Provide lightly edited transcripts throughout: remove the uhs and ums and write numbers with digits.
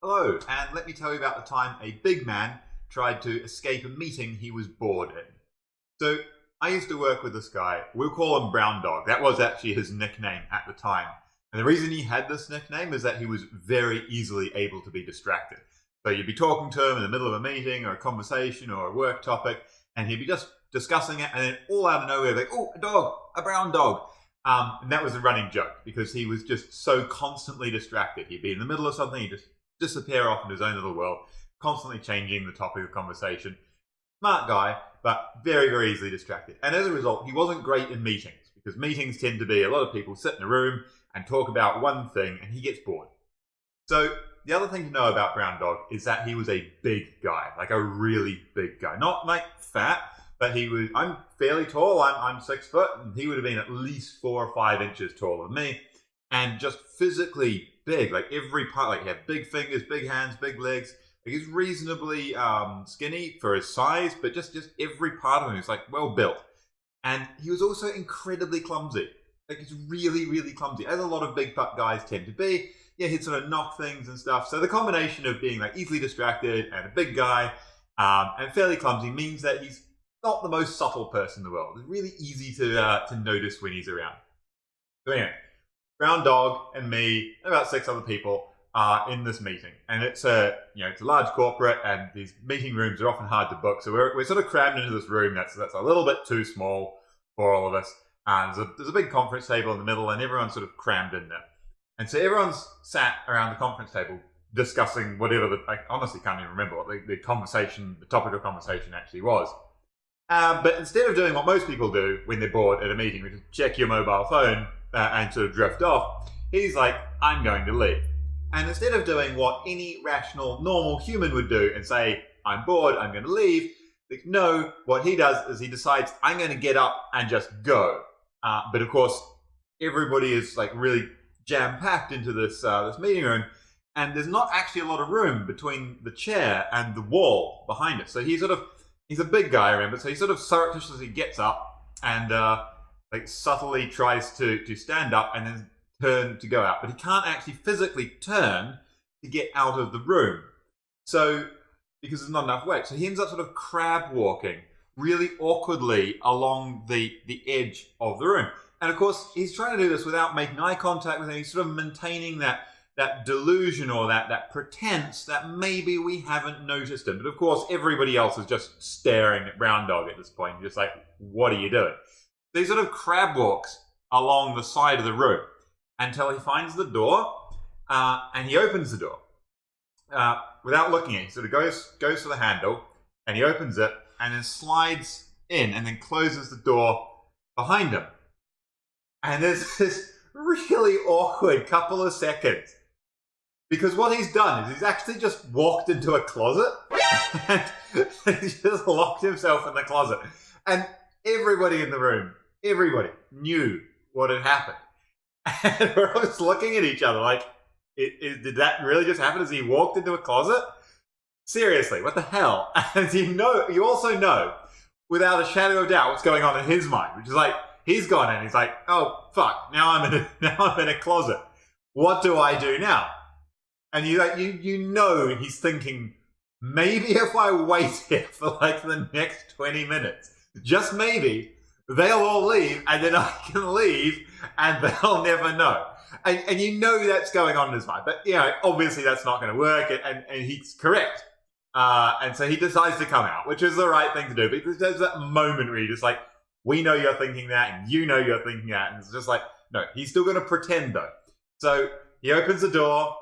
Hello, and let me tell you about the time a big man tried to escape a meeting he was bored in. So, I used to work with this guy. We'll call him Brown Dog. That was actually his nickname at the time. And the reason he had this nickname is that he was very easily able to be distracted. So, you'd be talking to him in the middle of a meeting or a conversation or a work topic, and he'd be just discussing it, and then all out of nowhere, like, oh, a dog, a brown dog. And that was a running joke because he was just so constantly distracted. He'd be in the middle of something, he'd just disappear off in his own little world, constantly changing the topic of conversation. Smart guy, but very, very easily distracted. And as a result, he wasn't great in meetings because meetings tend to be a lot of people sit in a room and talk about one thing and he gets bored. So the other thing to know about Brown Dog is that he was a big guy, like a really big guy. Not like fat, but I'm fairly tall, I'm 6 foot, and he would have been at least 4 or 5 inches taller than me. And just physically big, like every part, like he had big fingers, big hands, big legs. Like he's reasonably skinny for his size, but just every part of him is like well built. And he was also incredibly clumsy. Like he's really, really clumsy, as a lot of big guys tend to be. Yeah, he'd sort of knock things and stuff. So the combination of being like easily distracted and a big guy and fairly clumsy means that he's not the most subtle person in the world. It's really easy to notice when he's around. So anyway, Brown Dog and me and about 6 other people are in this meeting, and it's a large corporate, and these meeting rooms are often hard to book. So we're sort of crammed into this room that's a little bit too small for all of us. And there's a big conference table in the middle, and everyone's sort of crammed in there. And so everyone's sat around the conference table discussing whatever I honestly can't even remember what the topic of conversation actually was. But instead of doing what most people do when they're bored at a meeting, which is check your mobile phone and sort of drift off, he's like, I'm going to leave. And instead of doing what any rational, normal human would do and say, I'm bored, I'm going to leave, no, what he does is he decides, I'm going to get up and just go. But of course, everybody is like really jam-packed into this meeting room, and there's not actually a lot of room between the chair and the wall behind it. So he's a big guy, remember, so he sort of surreptitiously gets up and subtly tries to stand up and then turn to go out. But he can't actually physically turn to get out of the room. So, because there's not enough weight. So he ends up sort of crab walking really awkwardly along the edge of the room. And of course, he's trying to do this without making eye contact with him. He's sort of maintaining that delusion or that pretense that maybe we haven't noticed him. But of course, everybody else is just staring at Brown Dog at this point, just like, what are you doing? So he sort of crab walks along the side of the room until he finds the door, and he opens the door without looking at it. He sort of goes for the handle, and he opens it, and then slides in, and then closes the door behind him. And there's this really awkward couple of seconds. Because what he's done is he's actually just walked into a closet and he's just locked himself in the closet. And everybody in the room, everybody knew what had happened. And we're all just looking at each other like, did that really just happen as he walked into a closet? Seriously, what the hell? And you also know, without a shadow of doubt, what's going on in his mind, which is like, he's gone in, he's like, oh, fuck, now I'm in a closet. What do I do now? And you know he's thinking, maybe if I wait here for like the next 20 minutes, just maybe, they'll all leave, and then I can leave, and they'll never know. And you know that's going on in his mind. But, obviously that's not going to work, and he's correct. And so he decides to come out, which is the right thing to do. Because there's that moment where you're just like, we know you're thinking that, and you know you're thinking that. And it's just like, no, he's still going to pretend, though. So he opens the door,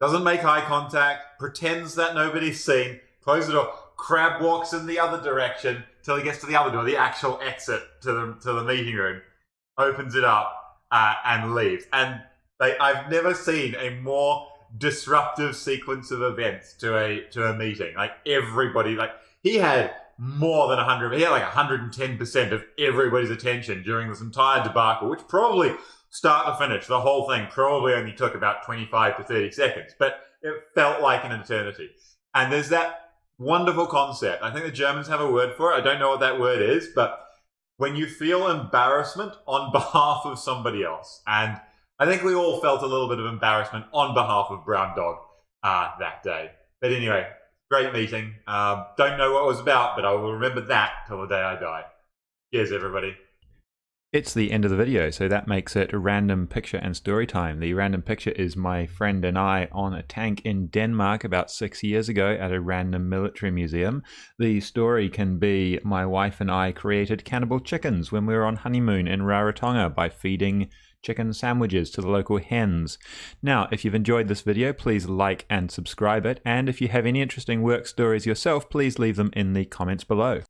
doesn't make eye contact, pretends that nobody's seen, closes the door, crab walks in the other direction till he gets to the other door, the actual exit to the meeting room, opens it up, and leaves. And I've never seen a more disruptive sequence of events to a meeting. Like everybody, he had more than 100, he had like 110% of everybody's attention during this entire debacle, which probably, start to finish, the whole thing probably only took about 25 to 30 seconds, but it felt like an eternity. And there's that wonderful concept. I think the Germans have a word for it. I don't know what that word is, but when you feel embarrassment on behalf of somebody else. And I think we all felt a little bit of embarrassment on behalf of Brown Dog that day. But anyway, great meeting. Don't know what it was about, but I will remember that till the day I die. Cheers, everybody. It's the end of the video, so that makes it a random picture and story time. The random picture is my friend and I on a tank in Denmark about 6 years ago at a random military museum. The story can be my wife and I created cannibal chickens when we were on honeymoon in Rarotonga by feeding chicken sandwiches to the local hens. Now, if you've enjoyed this video, please like and subscribe it. And if you have any interesting work stories yourself, please leave them in the comments below.